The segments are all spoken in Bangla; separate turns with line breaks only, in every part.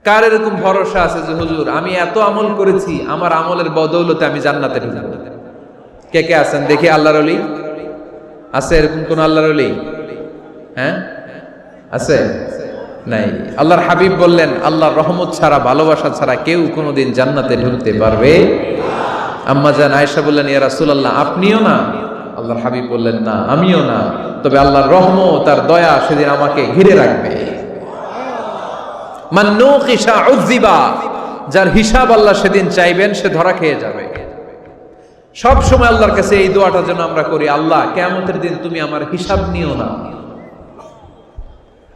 কার এরকম ভরসা আছে যে হুজুর আমি এত আমল করেছি, আমার আমলের বদৌলতে আমি জান্নাতে ঢুকবো? কে কে আছেন দেখি আল্লাহর ওলি? আছে এরকম কোন আল্লাহর ওলি? হ্যাঁ আছে? নাই। আল্লাহর হাবিব বললেন আল্লাহর রহমত ছাড়া, ভালোবাসা ছাড়া কেউ কোনোদিন জান্নাতে ঢুকতে পারবে? আম্মা জান আয়েশা বললেন ইয়া রাসূলুল্লাহ আপনিও না? আল্লাহর হাবিব বললেন না আমিও না, তবে আল্লাহর রহমত আর দয়া সেদিন আমাকে ঘিরে রাখবে। মান নুকিশা উযিবা, যার হিসাব আল্লাহ সেদিন চাইবেন সে ধরা খেয়ে যাবে। সব সময় আল্লাহর কাছে এই দোয়াটা যেন আমরা করি, আল্লাহ কিয়ামতের দিন তুমি আমার হিসাব নিও না,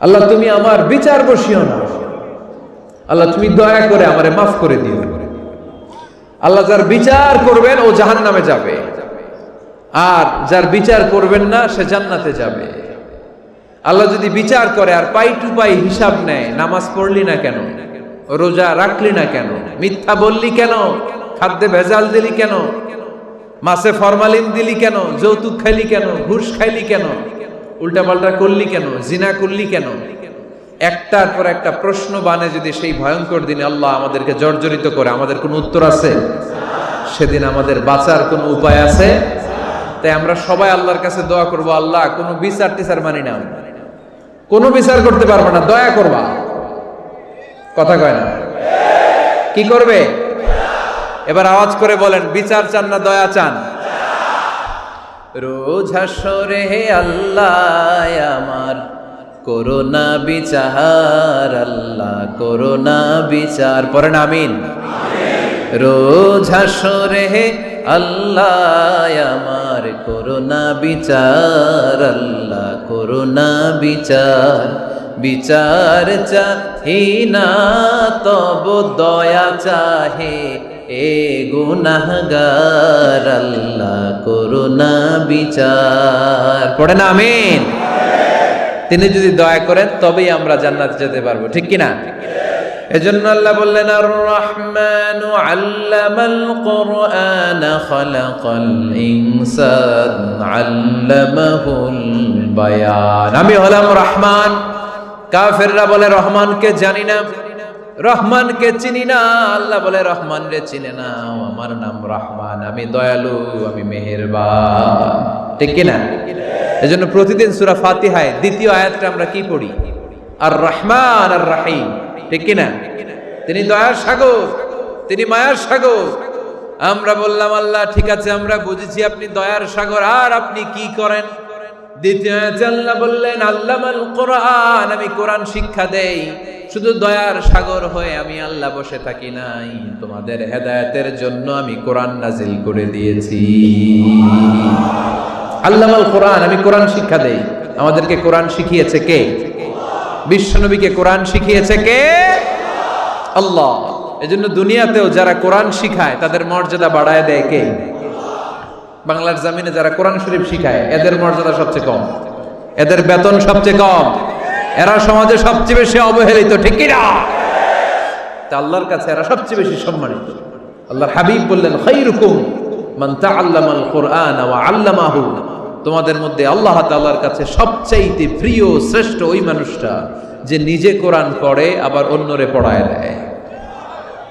আল্লাহ তুমি আমার বিচার বসিও না, আল্লাহ তুমি দয়া করে আমারে মাফ করে দিও। আল্লাহ যার বিচার করবেন ও জাহান্নামে যাবে, আর যার বিচার করবেন না সে জান্নাতে যাবে। আল্লাহ যদি বিচার করে আর পাই টু পাই হিসাব নেয়, নামাজ পড়লি না কেন, রোজা রাখলি না কেন, মিথ্যা বললি কেন, খাদ্যে ভেজাল দিলি কেন, মাছে ফরমালিন দিলি কেন, যৌতুক খাইলি কেন, ঘুষ খাইলি কেন, উল্টাপাল্টা করলি কেন, জিনা করলি কেন, একটার পর একটা প্রশ্ন বানে যদি সেই ভয়ঙ্কর দিনে আল্লাহ আমাদেরকে জর্জরিত করে, আমাদের কোনো উত্তর আছে? সেদিন আমাদের বাঁচার কোনো উপায় আছে? তাই আমরা সবাই আল্লাহর কাছে দোয়া করবো, আল্লাহ কোনো বিচার টিচার মানি না, কোনো বিচার করতে পারবো না, দয়া করবা। কথা কয় না? কি করবে? এবার আওয়াজ করে বলেন, বিচার চান না দয়া চান? রোজ হাসরে হে আল্লাহ আমার করোনা বিচার, আল্লাহ করোনা বিচার, পড়েন আমিন। রোজ হাসরে হে আল্লাহ আমার করোনা বিচার, আল্লাহ করোনা বিচার, বিচার চাহি না তব দয়া চাহে এ গুনাহগার, আল্লাহ করোনা বিচার, পড়েন আমিন। তিনি যদি দয়া করেন তবেই আমরা জান্নাতে যেতে পারবো, ঠিক কিনা? এজন্য আল্লাহ বললেন আর রহমান আল্লামাল কুরআন খালাকাল ইনসান আল্লামাহুল বায়ান। আমি হলাম রহমান। কাফেররা বলে রহমানকে জানি না, রহমানকে চিনি না। আল্লাহ বলে রহমান রে চিনে না, আমার নাম রহমান, আমি দয়ালু, আমি মেহেরবান, ঠিক কিনা? এজন্য প্রতিদিন সূরা ফাতিহায় দ্বিতীয় আয়াতটা আমরা কি পড়ি? আর রহমান আর রহিম, ঠিক কিনা? তিনি দয়ার সাগর, তিনি মায়ার সাগর। আমরা বললাম আল্লাহ ঠিক আছে আমরা বুঝেছি আপনি দয়ার সাগর, আর আপনি কি করেন? দ্বিতীয় আয়াতে আল্লাহ বললেন আল্লামাল কোরআন, আমি কোরআন শিক্ষা দেই। শুধু দয়ার সাগর হয়ে আমি আল্লাহ বসে থাকি নাই, তোমাদের হেদায়েতের জন্য আমি কোরআন নাজিল করে দিয়েছি। আল্লামাল কোরআন, আমি কোরআন শিক্ষা দেই। আমাদেরকে কোরআন শিখিয়েছে কে? বিশ্বনবীকে কোরআন শিখিয়েছে কে? আল্লাহ। এজন্য দুনিয়াতেও যারা কোরআন শিখায় তাদের মর্যাদা বাড়ায় দেয় কে? বাংলার জমিনে যারা কোরআন শরীফ শিখায় এদের মর্যাদা সবচেয়ে কম, এদের বেতন সবচেয়ে কম, এরা সমাজে সবচেয়ে বেশি অবহেলিত, ঠিক কিনা? তা আল্লাহর কাছে এরা সবচেয়ে বেশি সম্মানিত। আল্লাহর হাবিব বললেন খায়রুকুম মান তাআল্লামাল কুরআন ওয়া আল্লামাহু, তোমাদের মধ্যে আল্লাহ তাআলার কাছে সবচাইতে প্রিয় শ্রেষ্ঠ ওই মানুষটা যে নিজে কোরআন পড়ে আবার অন্যরে পড়ায় দেয়।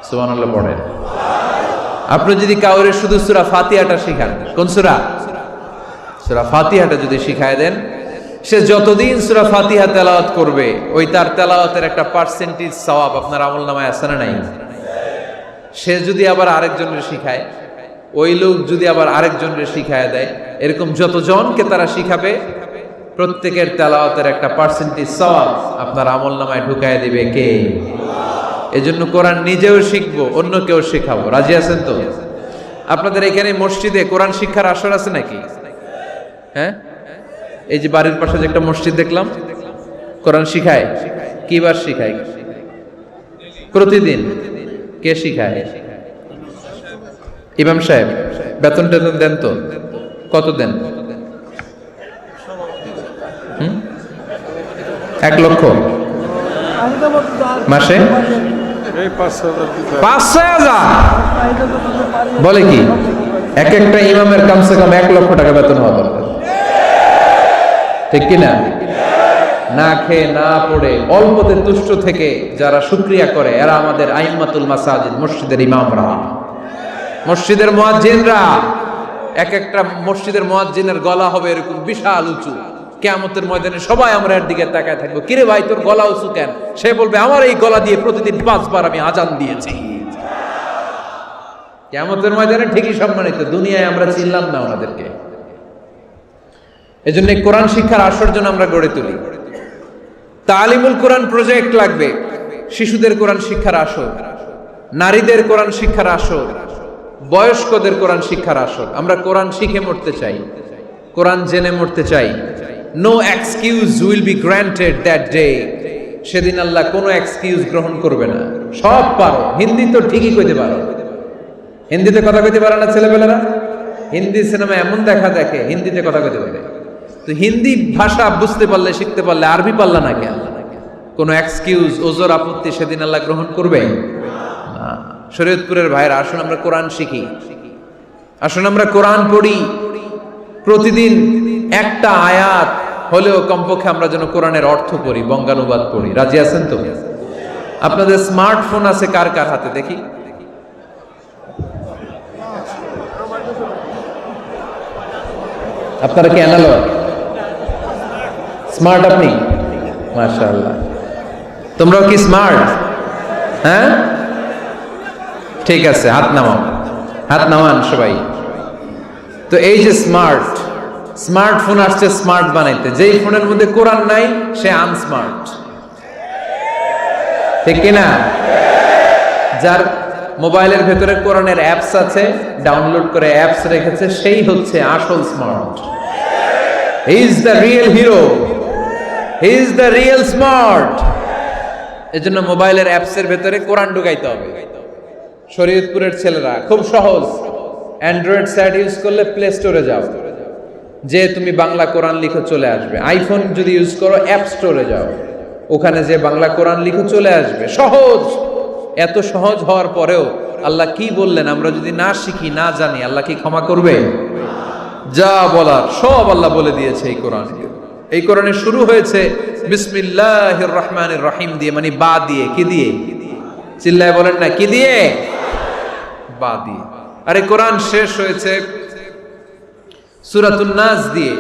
সুবহানাল্লাহ পড়েন। আপনি যদি কাউরে শুধু সূরা ফাতিহাটা শিখান, কোন সূরা? সূরা ফাতিহাটা যদি শিখায় দেন, সে যতদিন সূরা ফাতিহা তেলাওয়াত করবে ওই তার তেলাওয়াতের একটা পার্সেন্টেজ সওয়াব আপনার আমলনামায় আছে না নাই? সে যদি আবার আরেকজনের শিখায়, ওই লোক যদি আবার আরেকজনের শিখায় দেয়, এরকম যতজনকে তারা শিখাবে প্রত্যেকের তেলাওয়াতের একটা পার্সেন্টেজ সওয়াব আপনার আমলনামায় ঢুকায় দিবে কে? এজন্য কোরআন নিজেও শিখবো, অন্যকেও শেখাবো। রাজি আছেন তো? আপনাদের এখানে মসজিদে কোরআন শিক্ষার আসর আছে নাকি? হ্যাঁ, এই যে বাড়ির পাশে যে একটা মসজিদ দেখলাম, কোরআন শিখায়। কি বার শিখায়? প্রতিদিন। কে শিখায়? ইমাম সাহেব। বেতন টেতন দেন তো? কত দেন? 1 লক্ষ মাসে? 5,000 বলে কি? এক একটা ইমামের কমসে কম 1 লক্ষ টাকা বেতন হওয়া দরকার, ঠিক কিনা? না খেয়ে না পড়ে অল্পতে তুষ্ট থেকে যারা শুকরিয়া করে এরা আমাদের আইম্মাতুল মাসাজিদ, মসজিদের ইমামরা, মসজিদের মুয়াজ্জিনরা। এক একটা মসজিদের মুয়াজ্জিনের গলা হবে এরকম বিশাল উঁচু। কিয়ামতের ময়দানে সবাই আমরা এর দিকে তাকায় থাকবো, কিরে ভাই তোর গলা উঁচু কেন? সে বলবে আমার এই গলা দিয়ে প্রতিদিন 5 বার আমি আজান দিয়েছি। কিয়ামতের ময়দানে ঠিকই সম্মানিত, দুনিয়ায় আমরা চিনলাম না ওনাদেরকে। এজন্য কোরআন শিক্ষার আসর জন্য আমরা গড়ে তুলি। তালিমুল কোরআন প্রজেক্ট লাগবে, শিশুদের কোরআন শিক্ষার আসর, নারীদের কোরআন শিক্ষার আসর, বয়স্কদের কোরআন শিক্ষার আসর। আমরা কোরআন শিখে মরতে চাই, কোরআন জেনে মরতে চাই। No excuse will be granted that day. সেদিন আল্লাহ কোনো এক্সকিউজ গ্রহণ করবে না। সব পারো, হিন্দি তো ঠিকই কইতে পারো, হিন্দিতে কথা কইতে পারে না ছেলেপেলেরা? হিন্দি সিনেমা এমন দেখা দেখে হিন্দিতে কথা কইতে পারে। তো হিন্দি ভাষা বুঝতে পারলে, শিখতে পারলে আরবি পারলা না কেন? কোনো এক্সকিউজ, ওজর, আপত্তি সেদিন আল্লাহ গ্রহণ করবে না। শরীয়তপুরের ভাইরা, আসুন আমরা কোরআন শিখি, আসুন আমরা কোরআন পড়ি। প্রতিদিন একটা আয়াত হলেও কমপক্ষে আমরা যেন কোরআনের অর্থ পড়ি, বঙ্গানুবাদ পড়ি। রাজি আছেন তো? আপনাদের স্মার্টফোন আছে কার কার হাতে দেখি? আপনারা কি অ্যানালগ? স্মার্ট আপনি? মাশাআল্লাহ। তোমরাও কি স্মার্ট? হ্যাঁ, ঠিক আছে, হাত নামাও, হাত নামান সবাই। তো এই যে স্মার্টফোন আসছে স্মার্ট বানাইতে, যেই ফোনের মধ্যে কোরআন নাই সে আনস্মার্ট, ঠিক কিনা? যার মোবাইলের ভেতরে কোরআনের অ্যাপস আছে, ডাউনলোড করে অ্যাপস রেখেছে, সেই হচ্ছে আসল smart. He is the real hero, he is the real smart. এজন্য মোবাইলের অ্যাপসের ভেতরে কোরআন ঢুকাইতে হবে। শরীয়তপুরের ছেলেরা খুব সহজ, অ্যান্ড্রয়েড সেট ইউজ করলে প্লে স্টোরে যাও, যে তুমি বাংলা কোরআন লিখো চলে আসবে। আইফোন যদি ইউজ করো অ্যাপ স্টোরে যাও, ওখানে যে বাংলা কোরআন লিখো চলে আসবে। সহজ। এত সহজ হওয়ার পরেও আল্লাহ কি বললেন আমরা যদি না শিখি, না জানি, আল্লাহ কি ক্ষমা করবে? যা বলার সব আল্লাহ বলে দিয়েছে এই কোরআনে। এই কোরআনে শুরু হয়েছে বিসমিল্লাহির রহমানির রহিম দিয়ে, মানে বা দিয়ে। কি দিয়ে? চিল্লায় বলেন না, কি দিয়ে? বা দিয়ে। আরে কোরআন শেষ হয়েছে সূরাতুন নাস দিয়ে,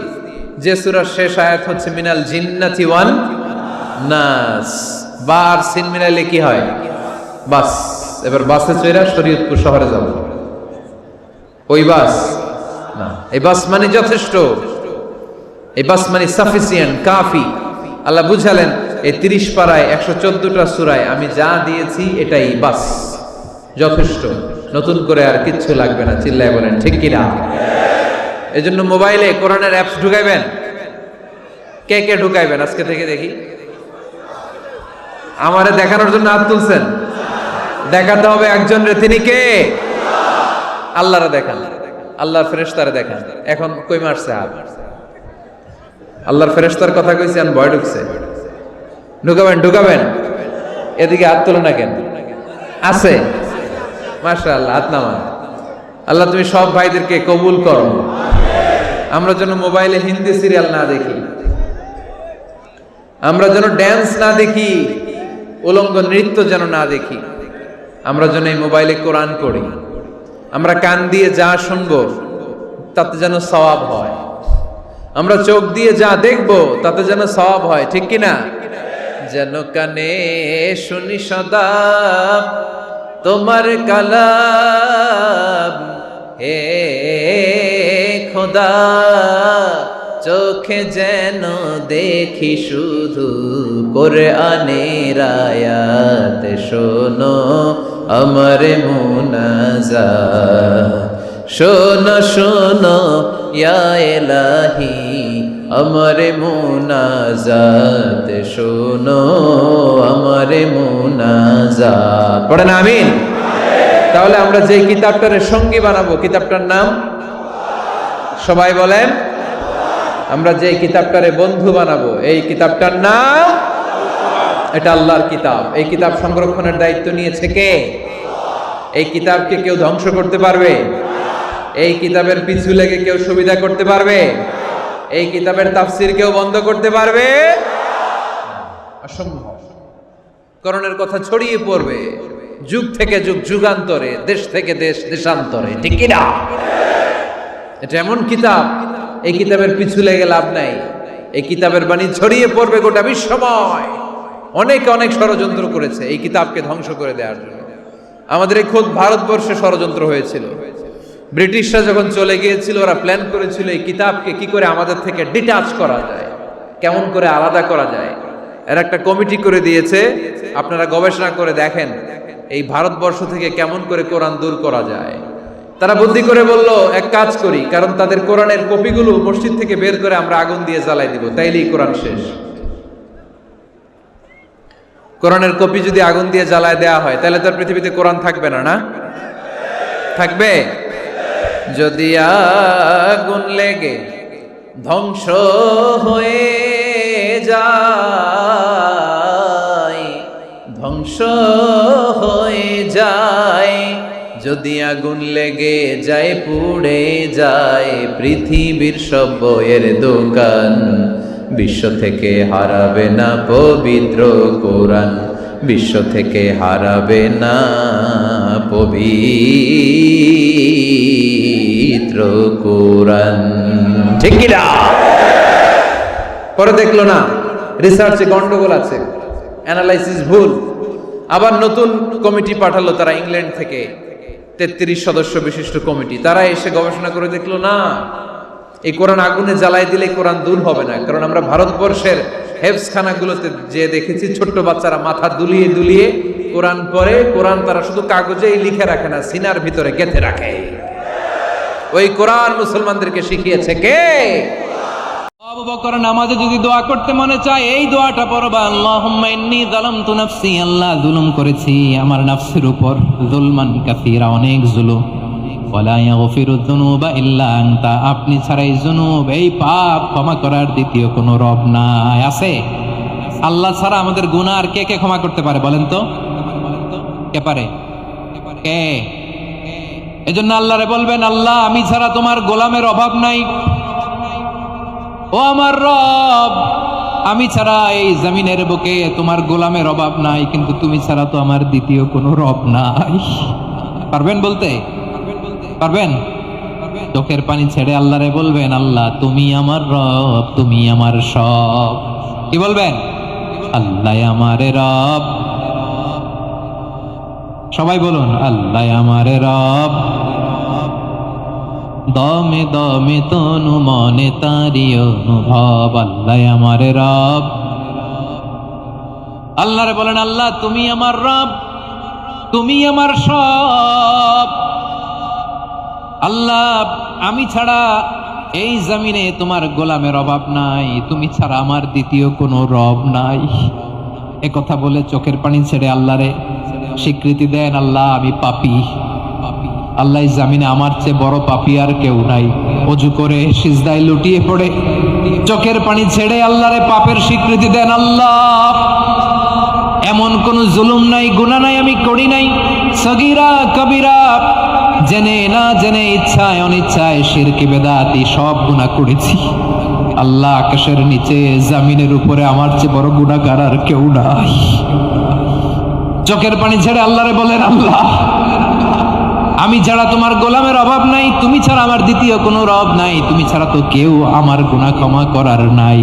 যে সূরার শেষ আয়াত হচ্ছে মিনাল জিন্নাতি ওয়ান নাস। বা আর সিন মিলাইলে কি হয়? বাস। এবার বাসে চড়া শরীয়তপুর শহরে যাব। ওই বাস না, এই বাস মানে যথেষ্ট, এই বাস মানে সাফিসিয়েন্ট, কাফি। আল্লাহ বুঝালেন এই 30 পারায় 114টা সূরায় আমি যা দিয়েছি এটাই বাস, যথেষ্ট। নতুন করে আর কিচ্ছু লাগবে না। চিল্লায় বলেন ঠিক কিনা? এজন্য মোবাইলে কোরআনের অ্যাপস ঢুকাইবেন। কে কে ঢুকাইবেন আজকে থেকে দেখি? আমারে দেখানোর জন্য হাত তুলছেন? দেখাতে হবে একজন রে, তিনি কে? আল্লাহরে দেখান, আল্লাহর ফেরেশতারে দেখান। এখন কই মারছে হাত? আল্লাহর ফেরেশতার কথা কইছি, আর ভয় ঢুকছে। ঢুকাবেন, ঢুকাবেন। এদিকে হাত তোলো না কেন? আছে? মাশাআল্লাহ, হাত নামান। আল্লাহ তুমি সব ভাইদেরকে কবুল করো। আমরা যেন মোবাইলে হিন্দি সিরিয়াল না দেখি, আমরা যেন ড্যান্স না দেখি, উলঙ্গ নৃত্য যেন না দেখি। আমরা যেন এই মোবাইলে কোরআন পড়ি। আমরা কান দিয়ে যা শুনবো তাতে যেন সওয়াব হয়। আমরা চোখ দিয়ে যা দেখবো তাতে যেন সওয়াব হয়, ঠিক কিনা? যেন কানে শুনি সদা তোমার কালাম, হে খোদা চোখে যেন দেখি শুধু কোরআনের আয়াত। শোনো আমার মুনাজাত, শোনো শোনো ইয়া ইলাহি আমার মুনাজাত, শোনো আমার মুনাজাত। পড়েন আমিন। তাহলে আমরা যে কিতাবটারে সঙ্গী বানাবো, কিতাবটার নাম সবাই বলেন। আমরা যে কিতাবটারে বন্ধু বানাবো, এই কিতাবটার নাম, এটা আল্লাহর কিতাব। এই কিতাব সংরক্ষণের দায়িত্ব নিয়েছে কে? এই কিতাবকে কেউ ধ্বংস করতে পারবে? এই কিতাবের পিছু লেগে কেউ সুবিধা করতে পারবে? এই কিতাবের তাফসীর কেউ বন্ধ করতে পারবে? অসম্ভব। কোরআনের কথা ছড়িয়ে পড়বে যুগ থেকে যুগ, যুগান্তরে, দেশ থেকে দেশ, দেশান্তরে, ঠিক কি না? এটা এমন কিতাব, এই কিতাবের পিছু লেগে লাভ নাই। এই কিতাবের বাণী ছড়িয়ে পড়বে গোটা বিশ্বময়। অনেকে অনেক ষড়যন্ত্র করেছে এই কিতাবকে ধ্বংস করে দেওয়ার জন্য। আমাদের এই খোদ ভারতবর্ষে ষড়যন্ত্র হয়েছিল। ব্রিটিশরা যখন চলে গিয়েছিল, ওরা প্ল্যান করেছিল এই কিতাবকে কি করে আমাদের থেকে ডিটাচ করা যায়, কেমন করে আলাদা করা যায়। এর একটা কমিটি করে দিয়েছে, আপনারা গবেষণা করে দেখেন এই ভারতবর্ষ থেকে কেমন করে কোরআন দূর করা যায়। তারা বুদ্ধি করে বলল, এক কাজ করি, কারণ তাদের কোরআনের কপিগুলো মসজিদ থেকে বের করে আমরা আগুন দিয়ে জ্বালাই দিব, তাইলেই কোরআন শেষ। কোরআনের কপি যদি আগুন দিয়ে জ্বালায় দেওয়া হয়, তাহলে তো পৃথিবীতে কোরআন থাকবে না, না থাকবে? যদি আগুন লেগে ধ্বংস হয়ে যায়, ধ্বংস হয়ে যায়, যদি আগুন লেগে যায়, পুড়ে যায় পৃথিবীর সব বইয়ের দোকান, বিশ্ব থেকে হারাবে না পবিত্র কোরআন, বিশ্ব থেকে হারাবে না পবিত্র কোরআন, ঠিক কি না? পরে দেখলো না রিসার্চে গন্ডগোল আছে, অ্যানালাইসিস ভুল। আবার নতুন কমিটি পাঠালো তারা ইংল্যান্ড থেকে, 33 সদস্য বিশিষ্ট কমিটি। তারা এসে গবেষণা করে দেখলো না, এই কোরআন আগুনে জ্বালাই দিলে কোরআন দূর হবে না। কারণ আমরা ভারতবর্ষের হেফজখানাগুলোতে যে দেখেছি, ছোট্ট বাচ্চারা মাথা দুলিয়ে দুলিয়ে কোরআন পড়ে। কোরআন তারা শুধু কাগজেই লিখে রাখে না, সিনার ভিতরে গেঁথে রাখে। ওই কোরআন মুসলমানদেরকে শিখিয়েছে কে?
আবু বকর নামাজে যদি দোয়া করতে মনে চায়, এই দোয়াটা পড়বা, আল্লাহুম্মা ইন্নী যালামতু নাফসি, আল্লাহ জুলুম করেছি আমার নাফসের উপর, যুলমান কাসীরা, অনেক জুলুম, ওয়ালা ইয়াগফিরুয যুনুবা ইল্লা আনতা, আপনি ছাড়াই যুনুব, এই পাপ ক্ষমা করার দ্বিতীয় কোনো রব নাই। আছে? আল্লাহ ছাড়া আমাদের গুনাহ আর কে কে ক্ষমা করতে পারে বলেন তো? কে পারে? কে? এজন্য আল্লাহরে বলবেন, আল্লাহ আমি ছাড়া তোমার গোলামের অভাব নাই, ও আমার রব, আমি ছাড়া এই জমিনের বুকে তোমার গোলামের অভাব নাই, কিন্তু তুমি ছাড়া তো আমার দ্বিতীয় কোনো রব নাই। পারবেন বলতে? পারবেন? চোখের পানি ছেড়ে আল্লাহরে বলবেন, আল্লাহ তুমি আমার রব, তুমি আমার সব। কি বলবেন? আল্লাহ আমারে রব। সবাই বলুন, আল্লাহ আমারে রব, দমে দমে তনু মনে তারি অনুভব, আল্লাহ আমারে রব। আল্লাহরে বলেন, আল্লাহ তুমি আমার রব, তুমি আমার সব। আল্লাহ আমি ছাড়া এই জমিনে তোমার গোলামের অভাব নাই, তুমি ছাড়া আমার দ্বিতীয় কোনো রব নাই। এ কথা বলে চোখের পানি ছেড়ে আল্লাহরে স্বীকৃতি দেন, আল্লাহ আমি পাপী, আল্লাহ জামিনে আমার চেয়ে বড় পাপী আর কেউ নাই। ওযু করে সিজদায় লুটিয়ে পড়ে চোখের পানি ছেড়ে আল্লাহরে পাপের স্বীকৃতি দেন, আল্লাহ এমন কোন জুলুম নাই, গুনাহ নাই আমি করি নাই, সগীরা কবিরা, জেনে না জেনে, ইচ্ছায় অনিচ্ছায়, শিরকি বেদাতি সব গুনাহ করেছি। আল্লাহ আকাশের নিচে জমিনের উপরে আমার চেয়ে বড় গুনাহগার আর কেউ নাই। চোখের পানি ছেড়ে আল্লাহরে বলেন, আল্লাহ আমি ছাড়া তোমার গোলামের অভাব নাই, তুমি ছাড়া আমার দ্বিতীয় কোনো রব নাই, তুমি ছাড়া তো কেউ আমার গুনাহ ক্ষমা করার নাই,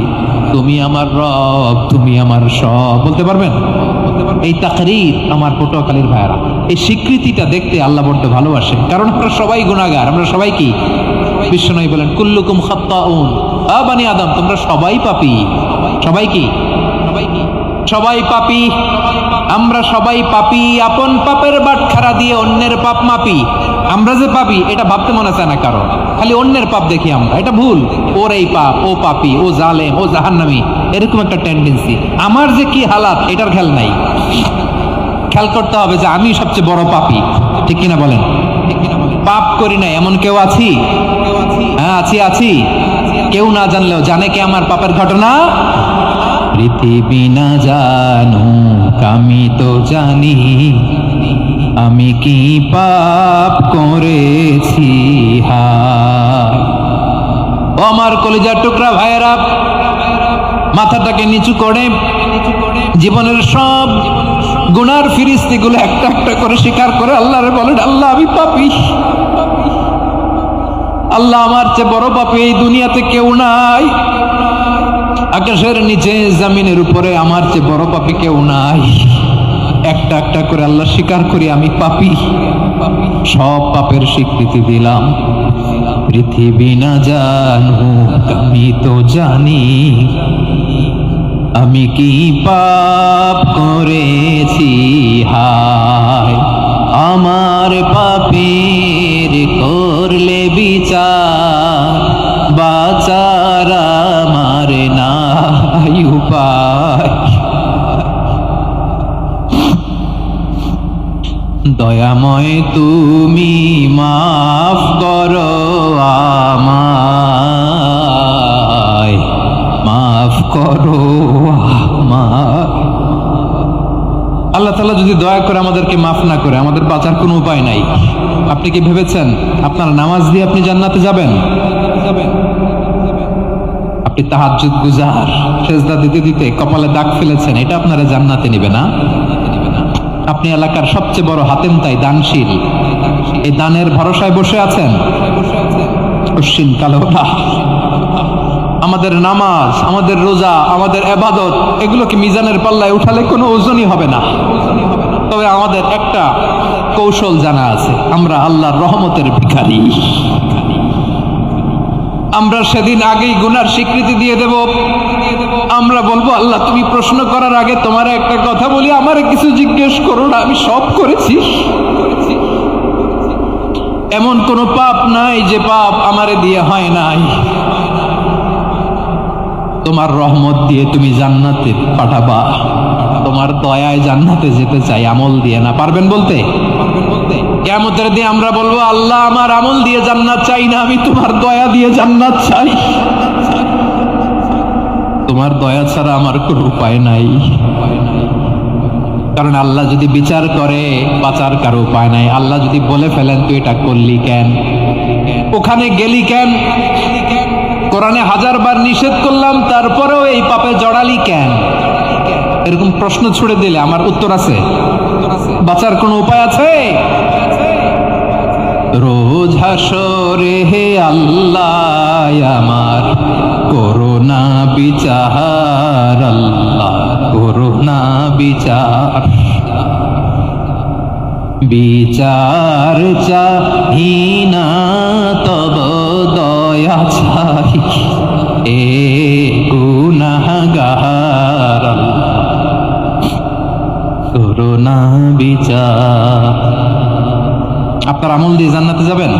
তুমি আমার রব, তুমি আমার সব। বলতে পারবেন? এই তাকরীর আমার পটুয়াখালীর ভাইরা, এই স্বীকৃতিটা দেখতে আল্লাহ বড্ড ভালোবাসে। কারণ আমরা সবাই গুনাহগার, আমরা সবাই কি? বিশ্বনবী বলেন, কুল্লুকুম খাত্তাউন, আ বানি আদম, তোমরা সবাই পাপী। সবাই কি? সবাই পাপী, আমরা সবাই পাপী। আপন পাপের বাটখারা দিয়ে অন্যের পাপ মাপি। আমরা যে পাপী এটা ভাবতে মনে চায় না কারো, খালি অন্যের পাপ দেখি আমরা, এটা ভুল। ওর এই পাপ, ও পাপী, ও জালেম, ও জাহান্নামী, এরকম একটা টেন্ডেন্সি। আমার যে কি হালাত এটার খেয়াল নাই। খেয়াল করতে হবে যে আমি সবচেয়ে বড় পাপী, ঠিক কিনা বলেন? পাপ করি না এমন কেউ আছি? হ্যাঁ আছি, আছি। কেউ না জানলেও জানে কে আমার পাপের ঘটনা? পৃথিবী না জানুক আমি তো জানি, আমি কি পাপ করেছি। হায় ও আমার কলিজার টুকরা ভাইয়েরা, মাথাটাকে নিচু করে জীবনের সব গুনার ফিরিস্তিগুলো একটা একটা করে স্বীকার করে আল্লাহরে বলেন, আল্লাহ আমি পাপী, আল্লাহ আমার চেয়ে বড় পাপী এই দুনিয়াতে কেউ নাই, আকাশের নিচে জমিনের উপরে আমার চেয়ে বড় পাপী কেউ নাই। একটা একটা করে আল্লাহ স্বীকার করি আমি পাপী, সব পাপের স্বীকৃতি দিলাম। পৃথিবী না জানুক আমি তো জানি, আমি কি পাপ করেছি, হায় আমার পাপের করলে বিচার, বাঁচার আমার নাই উপায়। দয়াময় তুমি মাফ করো আমায়, মাফ করো আমায়। আল্লাহ তাআলা যদি দয়া করে আমাদেরকে মাফ না করে, আমাদের বাঁচার কোনো উপায় নাই। আপনি কি ভেবেছেন আপনার নামাজ দিয়ে আপনি জান্নাতে যাবেন? আপনি তাহাজ্জুদ গুজার, সেজদা দিতে দিতে কপালে দাগ ফেলেছেন, এটা আপনারা জান্নাতে নিবে না। আপনি এলাকার সবচেয়ে বড় হাতেম তাই দানশীল, এই দানের ভরসায় বসে আছেন, কশিন কালো না। আমাদের নামাজ, আমাদের রোজা, আমাদের ইবাদত এগুলোকে মিজানের পাল্লায় উঠালে কোনো ওজনই হবে না। তবে আমাদের একটা কৌশল জানা আছে, আমরা আল্লাহর রহমতের ভিখারি। আমরা সেদিন আগেই গুনার স্বীকৃতি দিয়ে দেব। আমরা বলবো, আল্লাহ তুমি প্রশ্ন করার আগে তোমার একটা কথা বলি, আমারে কিছু জিজ্ঞেস করো না, আমি সব করেছি। এমন কোন পাপ নাই যে পাপ আমারে দিয়ে হয় নাই। তোমার রহমত দিয়ে তুমি জান্নাতে পাঠাবা, তোমার দয়ায় জান্নাতে যেতে চাই, আমল দিয়ে না। পারবেন বলতে? কিয়ামতের দিন আমরা বলবো, আল্লাহ আমার আমল দিয়ে জান্নাত চাই না, আমি তোমার দয়া দিয়ে জান্নাত চাই। তোমার দয়া ছাড়া আমার কোনো উপায় নাই। কারণ আল্লাহ যদি বিচার করে বাঁচার কারো উপায় নাই। আল্লাহ যদি বলে ফেলেন তুই এটা করলি কেন, ওখানে গেলি কেন, কোরআনে 1000 বার নিষেধ করলাম তারপরেও এই পাপে জড়ালি কেন, এরকম প্রশ্ন ছুড়ে দিলে আমার উত্তর আছে? বাঁচার কোনো উপায় আছে? রোজ হাসরে হে আল্লাহ আমার করোনা বিচার, আল্লাহ করোনা বিচার, বিচার চাহি না তব দয়া চাই, এ গুনাহগার করোনা বিচার। আপনার আমল দিয়ে জান্নাতে যাবেন?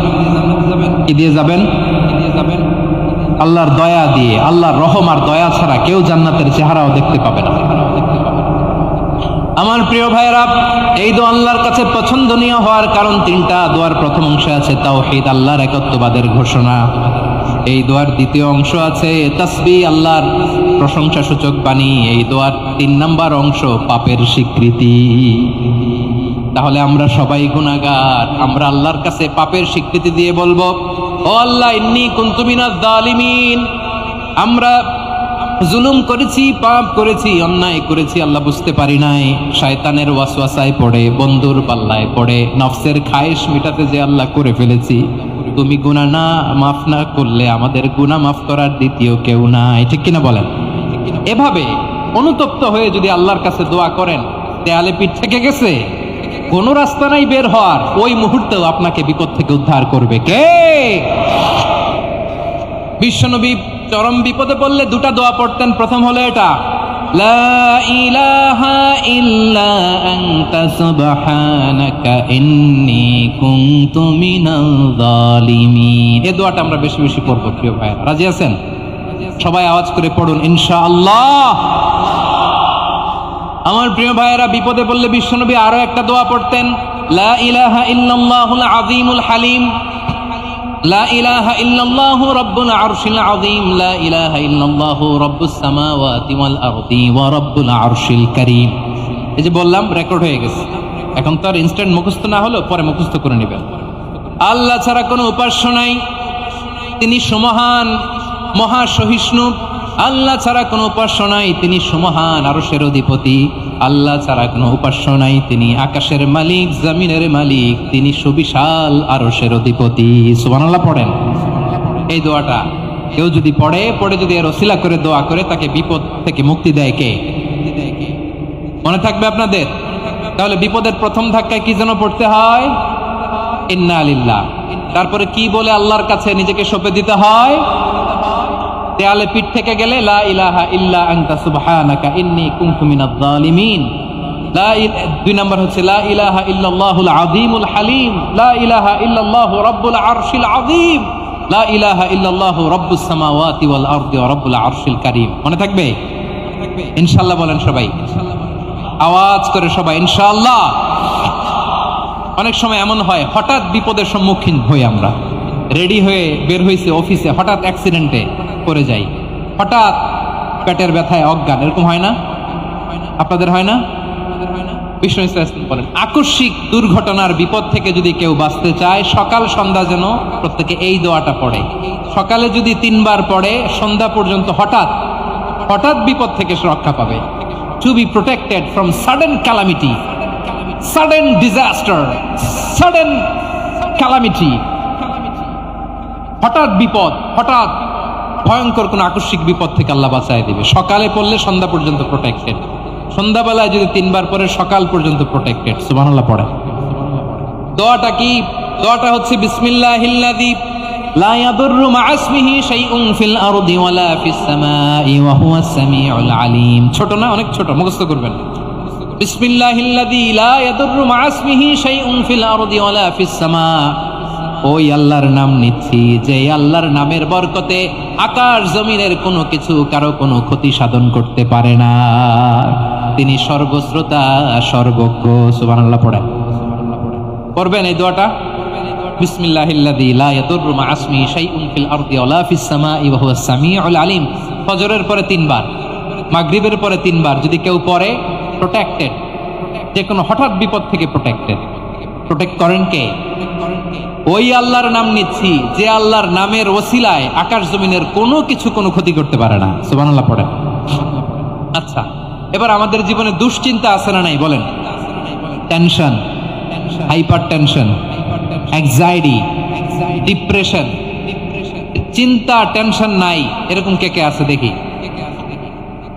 কি দিয়ে যাবেন? আল্লাহর দয়া দিয়ে। আল্লাহর রহম আর দয়া ছাড়া কেউ জান্নাতের চেহারাও দেখতে পাবে না। আমার প্রিয় ভাইরা, এই দোয়া আল্লাহর কাছে পছন্দনীয় হওয়ার কারণ 3টা। দোয়ার প্রথম অংশে আছে তাওহীদ, আল্লাহর একত্ববাদের ঘোষণা। এই দোয়ার দ্বিতীয় অংশ আছে তাসবিহ, আল্লাহর প্রশংসা সূচক বাণী। এই দোয়ার 3 নাম্বার অংশ পাপের স্বীকৃতি। তাহলে আমরা সবাই গুনাহগার। আমরা আল্লাহর কাছে পাপের স্বীকৃতি দিয়ে বলবো, ও আল্লাহ ইন্নী কুনতু মিনাজ জালিমিন, আমরা জুলুম করেছি, পাপ করেছি, অন্যায় করেছি, আল্লাহ বুঝতে পারি নাই। শয়তানের ওয়াসওয়াসায় পড়ে, বন্ধুর পাল্লায় পড়ে, নফসের খায়েশ মিটাতে যে আল্লাহ করে ফেলেছি। তুমি গুনাহ না মাফ না করলে আমাদের গুনাহ মাফ করার দ্বিতীয় কেউ নাই। ঠিক কিনা বলেন? এভাবে অনুতপ্ত হয়ে যদি আল্লাহর কাছে দোয়া করেন, দেয়ালে পিঠ থেকে গেছে, কোনো রাস্তা নাই বের হওয়ার, ওই মুহূর্তেও আপনাকে বিপদ থেকে উদ্ধার করবে কে? বিশ্বনবী চরম বিপদে পড়লে 2টা দোয়া পড়তেন। প্রথম হলো এটা, লা ইলাহা ইল্লা আনতা সুবহানাকা ইন্নী কুনতু মিনাল জালিমিন। এই দোয়াটা আমরা বেশি বেশি পড়ব প্রিয় ভাইরা। রাজি আছেন? সবাই আওয়াজ করে পড়ুন ইনশাআল্লাহ। আমার প্রিয় ভাইয়েরা, বিপদে পড়লে বিশ্বনবী আরো একটা দোয়া পড়তেন, লা ইলাহা ইল্লাল্লাহুল আযীমুল হালিম, লা ইলাহা ইল্লাল্লাহু রাব্বুল আরশিল আযীম, লা ইলাহা ইল্লাল্লাহু রাব্বুস সামাওয়াতি ওয়াল আরদি ওয়া রাব্বুল আরশিল কারীম। এই যে বললাম, রেকর্ড হয়ে গেছে। এখন তো আর ইনস্ট্যান্ট মুখস্থ না হলো, পরে মুখস্থ করে নেবেন। আল্লাহ ছাড়া কোনো উপাস্য নাই, তিনি সমহান, মহা সহিষ্ণু, আল্লাহ ছাড়া কোনো উপাস্য নাই, তিনি সুমহান আরশের অধিপতি। আল্লাহ ছাড়া কোনো উপাস্য নাই, তিনি আকাশের মালিক, জমিনের মালিক, তিনি সুবিশাল আরশের অধিপতি। সুবহানাল্লাহ পড়েন। এই দোয়াটা কেউ যদি পড়ে যদি এর ওসিলা করে দোয়া করে, তাকে বিপদ থেকে মুক্তি দেয় কে? মনে থাকবে আপনাদের? তাহলে বিপদের প্রথম ধাক্কায় কি যেন পড়তে হয়? ইন্না লিল্লাহ। তারপরে কি বলে আল্লাহর কাছে নিজেকে সঁপে দিতে হয়? দেয়ালে পিঠ থেকে গেলে লা ইলাহা ইল্লা আনতা সুবহানাকা ইন্নী কুনতু মিনাজ জালিমিন। দুই নম্বর হচ্ছে লা ইলাহা ইল্লাল্লাহুল আযীমুল হালিম, লা ইলাহা ইল্লাল্লাহু রাব্বুল আরশিল আযীম, লা ইলাহা ইল্লাল্লাহু রাব্বুস সামাওয়াতি ওয়াল আরদি ওয়া রাব্বুল আরশিল কারীম। মনে থাকবে? ইনশাআল্লাহ বলেন সবাই, আওয়াজ করে সবাই ইনশাআল্লাহ। অনেক সময় এমন হয়, হঠাৎ বিপদের সম্মুখীন হই আমরা, রেডি হয়ে বের হয়েছে অফিসে, হঠাৎ অ্যাক্সিডেন্টে পড়ে যাই, হঠাৎ পেটের ব্যথায় অজ্ঞান, এরকম হয় না? আপনাদের হয় না? বিষ্ণু ইসলাম বলেন, আকস্মিক দুর্ঘটনার বিপদ থেকে যদি কেউ বাঁচতে চায়, সকাল সন্ধ্যা যেন প্রত্যেকে এই দোয়াটা পড়ে। সকালে যদি 3 বার পড়ে, সন্ধ্যা পর্যন্ত হঠাৎ বিপদ থেকে সে রক্ষা পাবে। To be protected from sudden calamity, sudden disaster, sudden calamity, হঠাৎ বিপদ, হঠাৎ ভয়ঙ্কর কোন আকস্মিক বিপদ থেকে আল্লাহ বাঁচায় দিবে। সকালে পড়লে সন্ধ্যা পর্যন্ত প্রোটেক্টেড, সন্ধ্যাবেলায় যদি 3 বার পরে সকাল পর্যন্ত প্রোটেক্টেড। সুবহানাল্লাহ পড়ে। দোয়াটা কি? দোয়াটা হচ্ছে বিসমিল্লাহিল্লাযী লা ইয়াদুররু মা ইসমিহি শাইউন ফিল আরদি ওয়ালা ফিস সামাই ওয়া হুয়াস সামিউল আলিম। ছোট না? অনেক ছোট, মুখস্থ করবেন। বিসমিল্লাহিল্লাযী লা ইয়াদুররু মা ইসমিহি শাইউন ফিল আরদি ওয়ালা ফিস সামা। ওই আল্লাহর নাম নিচ্ছি যে আল্লাহর নামের বরকতে আকাশ জমিনের কোনো কিছু কারো কোনো ক্ষতি সাধন করতে পারে না। তিনি সর্বশ্রোতা, সর্বজ্ঞ। সুবহানাল্লাহ পড়েন। পড়বেন এই দোয়াটা, বিসমিল্লাহিল্লাযী লা ইয়াদুররু মা ইসমিহি শাইউন ফিল আরদি ওয়ালা ফিস সামাই ওয়া হুয়াস সামিউল আলিম। ফজরের পরে 3 বার, মাগরিবের পরে 3 বার যদি কেউ পড়ে, প্রোটেক্টেড, যে কোনো হঠাৎ বিপদ থেকে প্রোটেক্টেড। প্রোটেক্ট করেন কে? ওই আল্লাহর নাম নিচ্ছি যে আল্লাহর নামের ওসিলায় আকাশ জমিনের কোনো কিছু কোনো ক্ষতি করতে পারে না। সুবহানাল্লাহ পড়েন। আচ্ছা, এবার আমাদের জীবনে দুশ্চিন্তা আছে না নাই বলেন? Tension, hyper tension, anxiety, depression, চিন্তা, টেনশন নাই এরকম কে কে আছে দেখি?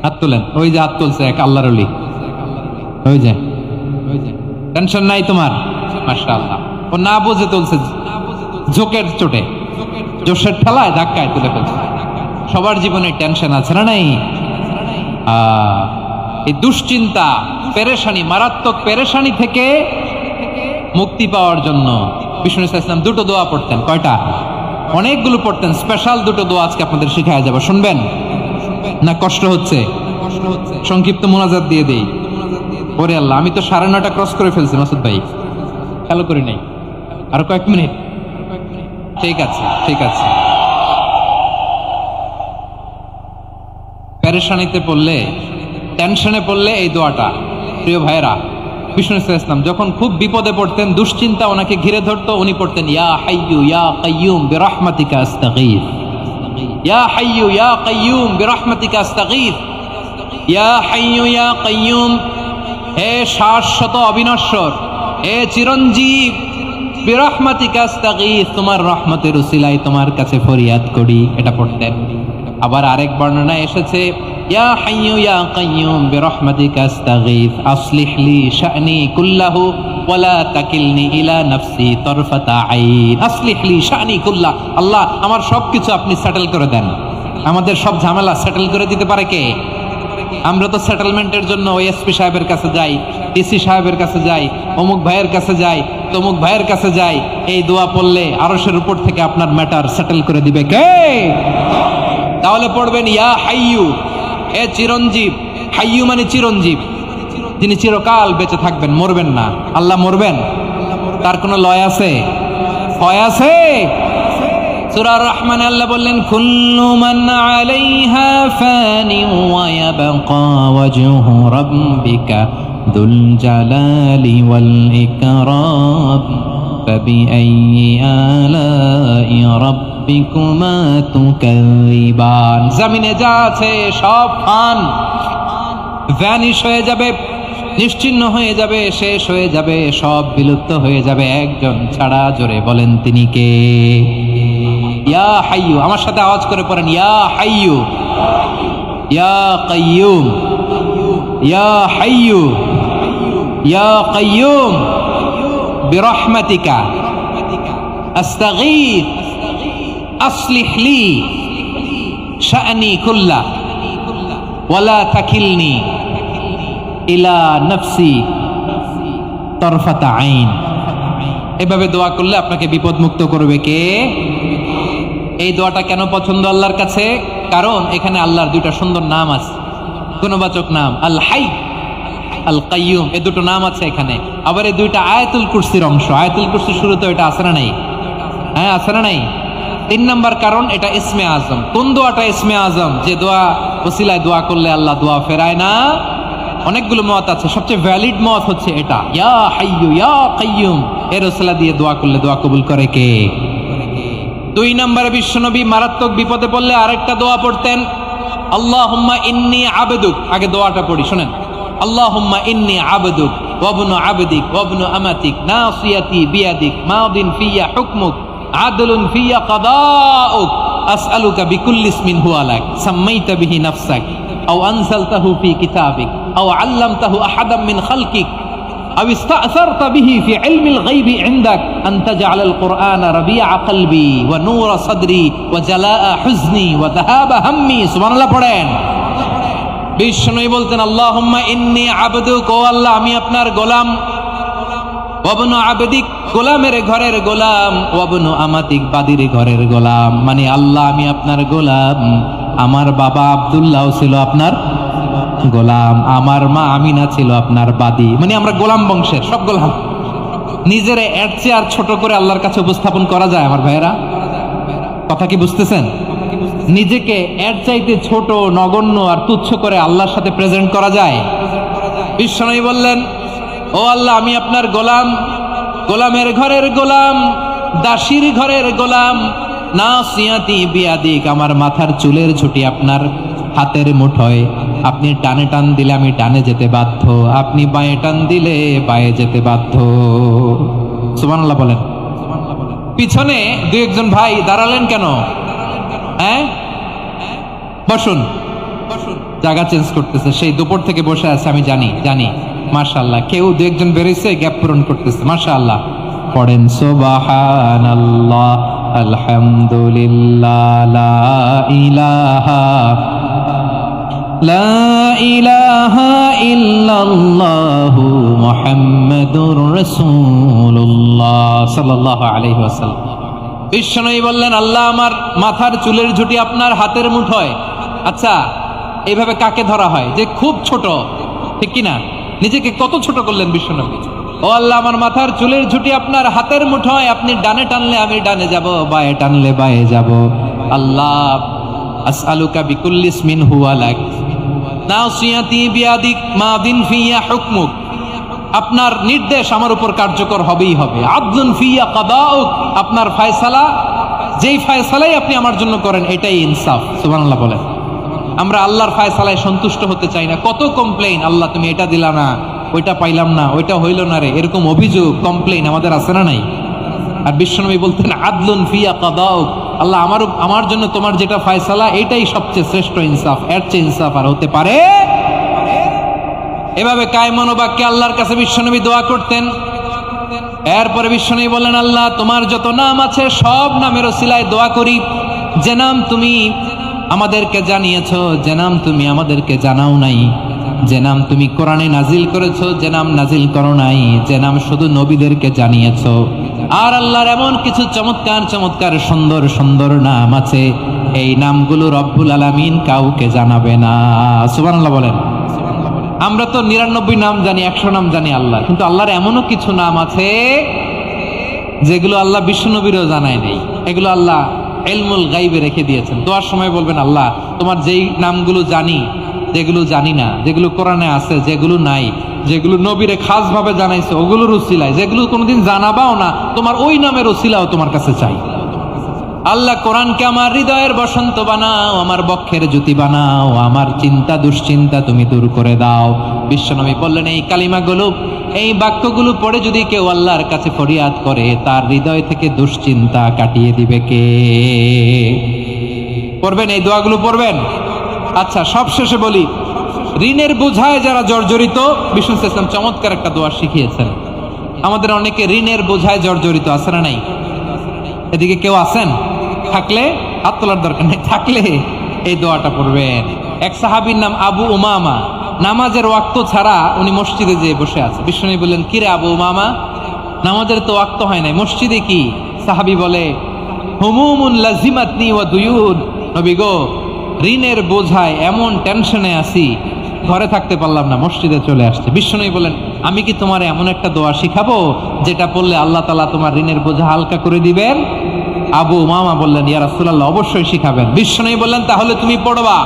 হাত তোলেন। ওই যে হাত তুলছে এক আল্লাহর ওলি, ওই যে টেনশন নাই তোমার, মাশাআল্লাহ। ও না বুঝে তুলছে, ঝোঁকের চোটে, জোশের ঠেলায় ধাক্কায় তুলে ফেলছে। সবার জীবনে টেনশন আছে না নাই? এই দুশ্চিন্তা, পেরেশানি, মারাত্মক পেরেশানি থেকে মুক্তি পাওয়ার জন্য বিষ্ণু ইসলাম 2টো দোয়া পড়তেন। কয়টা? অনেকগুলো পড়তেন। স্পেশাল 2টো দোয়া আজকে আপনাদের শিখায় যাব, শুনবেন না? কষ্ট হচ্ছে? সংক্ষিপ্ত মোনাজাত দিয়ে দেই। ওরে আল্লাহ, আমি তো 9:30 ক্রস করে ফেলছি মাসুদ ভাই, খেয়াল করি নাই। আর কয়েক মিনিট? ঠিক আছে, ঠিক আছে। পেরেশানিতে পড়লে, টেনশনে পড়লে এই দোয়াটা, প্রিয় ভাইরা, বিষ্ণু ইসলাম যখন খুব বিপদে পড়তেন, দুশ্চিন্তা ওনাকে ঘিরে ধরতো, উনি পড়তেন ইয়া হাইয়্যু ইয়া কাইয়্যুম বিরহমাতিকা আস্তাগীথ, ইয়া হাইয়্যু ইয়া কাইয়্যুম বিরহমাতিকা আস্তাগীথ, ইয়া হাইয়্যু ইয়া কাইয়্যুম, হে শাশ্বত অবিনশ্বর, হে চিরঞ্জীব, বিরহমাতিকা আস্তাগীথ, তোমার রহমতের উসিলায় তোমার কাছে ফরিয়াদ করি। এটা পড়তেন। আবার আরেক বর্ণনায় এসেছে ইয়া হাইয়্যু ইয়া কাইয়্যুম বিরহমাতিকা আস্তাগীথ আসলিহ লি শা'নি কুল্লাহু ওয়া লা তাকিলনি ইলা নাফসি তারফাতা আইন। আসলিহ লি শা'নি কুল্লাহ, আল্লাহ আমার সবকিছু আপনি সেটেল করে দেন। আমাদের সব ঝামেলা সেটেল করে দিতে পারে কে? আমরা তো সেটেলমেন্টের জন্য ওএসপি সাহেবের কাছে যাই, ডিসি সাহেবের কাছে যাই, অমুক ভাইয়ের কাছে যাই, তমুক ভাইয়ের কাছে যাই। এই দোয়া পড়লে আরশের উপর থেকে আপনার ম্যাটার সেটেল করে দিবে কে? তাহলে পড়বেন ইয়া হাইয়্যু, হে চিরঞ্জীব। হাইয়্যু মানে চিরঞ্জীব, যিনি চিরকাল বেঁচে থাকবেন, মরবেন না। আল্লাহ মরবেন? তার কোনো লয় আছে? হয় আছে? সূরা আর-রহমানে আল্লাহ বললেন কুল্লু মান আলাইহা ফানি ওয়া ইয়াবকা ওয়াজহু রাব্বিকা যুল জালালি ওয়াল ইকরাম فبأي آلاء ربكما تكذبان জমিনে যা আছে সব ফান ভ্যানিশ হয়ে যাবে, নিশ্চিহ্ন হয়ে যাবে, শেষ হয়ে যাবে, সব বিলুপ্ত হয়ে যাবে, একজন ছাড়া। জোরে বলেন তিনি কে? ইয়া হাইয়ু, আমার সাথে আওয়াজ করে পড়েন, ইয়া হাইয়ু, ইয়া কাইয়ুম, ইয়া হাইয়ু, ইয়া কাইয়ুম বিরহমাতিকা আস্তাগীথ আসলিহ লি শাআনি কুল্লা ওয়ালা তাকিলনি ইলা নফসি তরফাতা আইন। এভাবে দোয়া করলে আপনাকে বিপদ মুক্ত করবে কে? এই দোয়াটা কেন পছন্দ আল্লাহর কাছে? কারণ এখানে আল্লাহর দুইটা সুন্দর নাম আছে, গুণবাচক নাম, আল হাই, আল কাইয়ুম, এই দুটো নাম আছে এখানে। আবার এই দুইটা আয়াতুল কুরসির অংশ। আয়াতুল কুরসির শুরুতে এটা আছে না নাই? হ্যাঁ, আছে না নাই? 3 নাম্বার কারণ এটা ইসমে আজম। কোন দোয়াটা ইসমে আজম? যে দোয়া ওসিলায় দোয়া করলে আল্লাহ দোয়া ফেরায় না। অনেকগুলো মত আছে, সবচেয়ে ভ্যালিড মত হচ্ছে এটা, ইয়া হাইয়ু ইয়া কাইয়ুম। এর ওসিলা দিয়ে দোয়া করলে দোয়া কবুল করে কে? 2 নম্বরে বিশ্বনবী মারাত্মক বিপদে পড়লে আরেকটা দোয়া পড়তেন, আল্লাহুম্মা ইন্নী আবদুক। আগে দোয়াটা পড়ি, শুনেন। আল্লাহুম্মা ইন্নী আবদুক ওয়া ইবনু আবদিক ওয়া ইবনু আমাতিক নাসিয়াতি বিয়াদিক মাদিন ফিয়া হুকমুক আদলুন ফিয়া কাদাউক আসআলুকা বিকুল্লি ইসমিন হুয়া লাক সাম্মাইতা বিহি নাফসাক আও আনজালতাহু ফি কিতাবিক আও আল্লামতাহু আহাদাম মিন খালকিক أو استأثرت به في علم الغيب عندك أن تجعل القرآن ربيع قلبي ونور صدري وجلاء حزني وذهاب همي। سبحان الله পড়েন। বিষ্ণুই বলতেন, আল্লাহুম্মা ইন্নী আবদুক, ও আল্লাহ আমি আপনার গোলাম, ওয়াবনু আবদিক, গোলামের ঘরের গোলাম, ওয়াবনু আমাতিক, বাদির ঘরের গোলাম। মানে আল্লাহ আমি আপনার গোলাম, আমার বাবা আব্দুল্লাহ ছিল আপনার গোলাম, আমার মা আমিনা ছিল আপনার বাদী। মানে আমরা গোলাম বংশের, সব গোলাম। নিজের এর চেয়ে আর ছোট করে আল্লাহর কাছে উপস্থাপন করা যায় আমার ভাইয়েরা? কথা কি বুঝতেছেন? নিজেকে এর চাইতে ছোট, নগণ্য আর তুচ্ছ করে আল্লাহর সাথে প্রেজেন্ট করা যায়? বিশ্বনবী বললেন, ও আল্লাহ আমি আপনার গোলাম, গোলামের ঘরের গোলাম, দাসীর ঘরের গোলাম, নাসিয়াতি বিয়াদিক, আমার মাথার চুলের ঝুঁটি আপনার হাতের মুঠোয়। আপনি টানে টান দিলে আমি টানে যেতে বাধ্য, আপনি বাঁয়ে টান দিলে বাঁয়ে যেতে বাধ্য। সুবহানাল্লাহ বলেন। পিছনে 2-1 ভাই দাঁড়ালেন কেন? হ্যাঁ, বসুন, জায়গা চেঞ্জ করতেছে, সেই দুপুর থেকে বসে আছে আমি জানি জানি। মাশাআল্লাহ, কেউ 2-1 বেরিয়েছে, গ্যাপ পূরণ করতেছে। মাশাআল্লাহ পড়েন, সুবহানাল্লাহ আলহামদুলিল্লাহ লা ইলাহা লা ইলাহা ইল্লাল্লাহু মুহাম্মাদুর রাসূলুল্লাহ সাল্লাল্লাহু আলাইহি ওয়াসাল্লাম। বিশ্বনবী বললেন, আল্লাহ আমার মাথার চুলের ঝুঁটি আপনার হাতের মুঠোয়। আচ্ছা, এইভাবে কাকে ধরা হয়? যে খুব ছোট, ঠিক কিনা? নিজেকে কত ছোট করলেন বিশ্বনবী। ও আল্লাহ আমার মাথার চুলের ঝুঁটি আপনার হাতের মুঠোয়, আপনি ডানে টানলে আমি ডানে যাব, বায়ে টানলে বায়ে যাব। আল্লাহ আসআলুকা বিকুল্লি ইসমিন হুয়া লাক নাসিয়াতি বিয়াদিক মাদিন ফিয়া হুকমুক, আপনার নির্দেশ আমার উপর কার্যকর হবেই হবে। আদলুন ফিয়া কাদাউক, আপনার ফয়সালা, যেই ফয়সালাই আপনি আমার জন্য করেন এটাই ইনসাফ। সুবহানাল্লাহ বলেন। আমরা আল্লাহর ফয়সালায় সন্তুষ্ট হতে চাই না। কত কমপ্লেইন, আল্লাহ তুমি এটা দিলা না, ওইটা পাইলাম না, ওইটা হইল না রে, এরকম অভিযোগ, কমপ্লেইন আমাদের আছে না নাই? আর বিশ্বনবী বলতেন, আদলুন ফিয়া কাদাউক, আল্লাহ আমার জন্য তোমার যেটা ফয়সালা এটাই সবচেয়ে শ্রেষ্ঠ ইনসাফ, এর চেয়ে ইনসাফ আর হতে পারে? এভাবে কায়মন বাক্যে আল্লাহর কাছে বিশ্বনবী দোয়া করতেন। এরপরে বিশ্বনবী বললেন, আল্লাহ তোমার যত নাম আছে সব নামের ওসিলায় দোয়া করি, যে নাম তুমি আমাদেরকে জানিয়েছো, যে নাম তুমি আমাদেরকে জানাও নাই, যে নাম তুমি কোরআনে নাজিল করেছো, যে নাম নাজিল করো নাই, যে নাম শুধু নবীদেরকে জানিয়েছো। আর আল্লাহর এমন কিছু চমৎকার চমৎকার সুন্দর সুন্দর নাম আছে, এই নামগুলো রব্বুল আলামিন কাউকে জানাবে না। সুবহানাল্লাহ বলেন। আমরা তো 99 নাম জানি, 100 নাম জানি আল্লাহ, কিন্তু আল্লাহর এমনও কিছু নাম আছে যেগুলো আল্লাহ বিশ্বনবীরও জানায় নেই। এগুলো আল্লাহ ইলমুল গায়বে রেখে দিয়েছেন। দোয়ার সময় বলবেন, আল্লাহ তোমার যেই নামগুলো জানি যেগুলো জানি না, যেগুলো কোরআনে আছে, যেগুলো নাই, যেগুলো নবীরে খাস ভাবে জানাইছে ওগুলোর উসিলায়, যেগুলো কোনোদিন জানাবাও না তোমার ওই নামের উসিলাও তোমার কাছে চাই। আল্লাহ কোরআনকে আমার হৃদয়ের বসন্ত বানাও, আমার বক্ষের জ্যোতি বানাও, আমার চিন্তা দুশ্চিন্তা তুমি দূর করে দাও। বিশ্বনবী বললেন এই কালিমাগুলো, এই বাক্যগুলো পড়ে যদি কেউ আল্লাহর কাছে ফরিয়াদ করে তার হৃদয় থেকে দুশ্চিন্তা কাটিয়ে দিবে কে? পড়বেন, এই দোয়াগুলো পড়বেন। আচ্ছা, সব শেষে বলি, ঋণের বোঝায় যারা জর্জরিত, বিষ্ণু ইসলাম চমৎকার একটা দোয়া শিখিয়েছেন। আমাদের অনেকে ঋণের বোঝায় জর্জরিত, আছে না নাই? এদিকে কেউ আছেন? থাকলে হাত তোলার দরকার নেই, থাকলে এই দোয়াটা পড়বেন। এক সাহাবীর নাম আবু উমামা, নামাজের ওয়াক্ত ছাড়া উনি মসজিদে যেয়ে বসে আছে। বিষ্ণু বললেন, কি রে আবু উমামা, নামাজের তো ওয়াক্ত হয় নাই, মসজিদে কি? সাহাবী বলে, হুমুমুন লাজিমাতনি ওয়া দুয়ুন, নবী গো, ঋণের বোঝায় এমন টেনশনে আছি, ঘরে থাকতে পারলাম না, মসজিদে চলে আসছে। বিষ্ণু বলেন, আমি কি তোমার এমন একটা দোয়া শিখাবো যেটা পড়লে আল্লাহ তাআলা তোমার ঋণের বোঝা হালকা করে দিবেন? আবু উমামা বললেন, ইয়া রাসূলুল্লাহ, অবশ্যই শিখাবেন। বিষ্ণু বললেন, তাহলে তুমি পড়বা,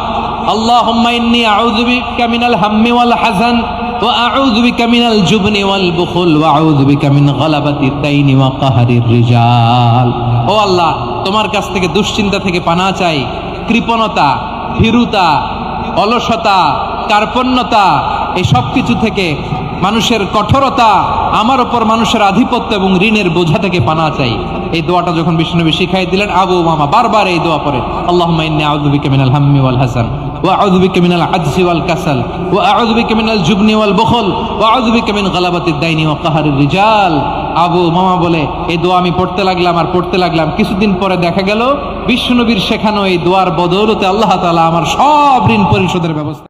আল্লাহুম্মা ইন্নী আউযু বিকা মিনাল হাম্মি ওয়াল হাযান ওয়া আউযু বিকা মিনাল জুবনি ওয়াল বুখল ওয়া আউযু বিকা মিন গালাবাতিদ দাইনি ওয়া কাহরির রিজাল। ও আল্লাহ, তোমার কাছ থেকে দুশ্চিন্তা থেকে পানাহ চাই, কৃপণতা, ভীরুতা, অলসতা, কার্পণ্যতা, এই সব কিছু থেকে, মানুষের কঠোরতা, আমার উপর মানুষের আধিপত্য এবং ঋণের বোঝা থেকে পানাহ চাই। এই দোয়াটা যখন বিষ্ণুনবী শিখাই দিলেন, আবু উমামা বারবার এই দোয়া পড়ে, আল্লাহুম্মা ইন্নী আউযু বিকা মিনাল হাম্মি ওয়াল হাযান ওয়া আউযু বিকা মিনাল আজজি ওয়াল কাসাল ওয়া আউযু বিকা মিনাল জুবনি ওয়াল বুখল ওয়া আউযু বিকা মিন গালাবাতিদ দাইনি ওয়া কাহরির রিজাল। আবু উমামা বলে, এই দোয়া আমি পড়তে লাগলাম। কিছুদিন পরে দেখা গেল বিষ্ণুনবীর শেখানো এই দোয়ার বদৌলতে আল্লাহ তাআলা আমার সব ঋণ পরিশোধের ব্যবস্থা